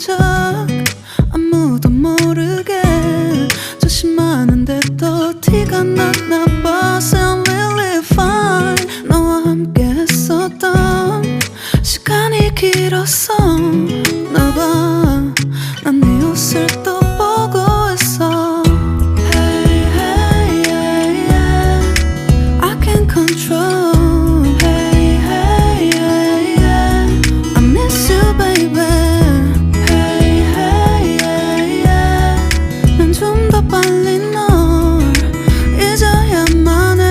척 아무도 모르게 조심하는데 또 티가 났나 봐. Sound really fine. 너와 함께 했었던 시간이 길었어. 나 봐, 난 네 옷을 또 보고 있어. Hey, hey, yeah, yeah. I can't control. Hey, hey, yeah, yeah. I miss you, baby. Hey, hey, yeah, yeah. 난 좀 더 빨리 널 잊어야만 해.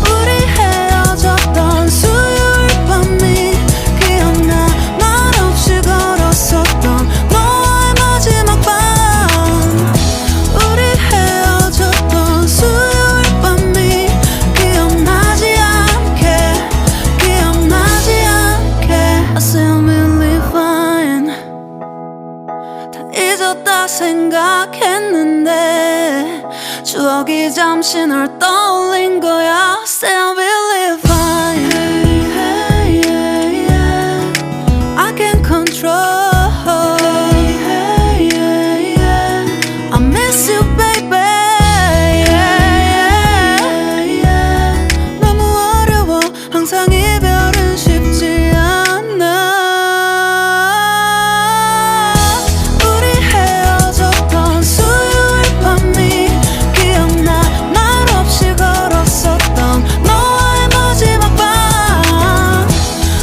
우리 헤어졌던 수요일 밤이 기억나. 말없이 걸었었던 너와의 마지막 밤. 우리 헤어졌던 수요일 밤이 기억나지 않게, 기억나지 않게. I sound really fine. 다 잊었다 생각했는데 추억이 잠시 널 떠올린 거야. Sound really fine. Hey, hey, yeah, yeah. I can't control. Hey, hey, yeah, yeah. I miss you, baby. Yeah, yeah, yeah. 너무 어려워. 항상 이별은 쉽지 않아. 우리 헤어졌던 수요일 밤이 기억나. 말없이 걸었었던 너와의 마지막 밤.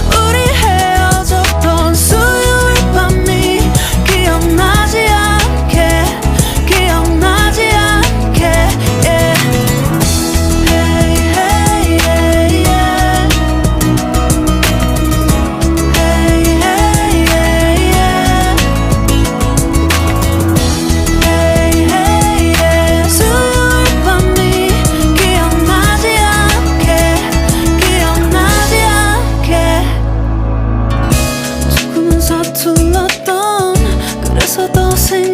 우리 헤어졌던 수요일 밤이 기억나지 않게, 기억나지 않게. Yeah. Hey, hey, yeah, yeah. Hey, hey, yeah, yeah. Hey, hey, yeah. 수요일 밤이 기억나지 않게, 기억나지 않게. 조금은 서툴렀던, 그래서 더 생각했던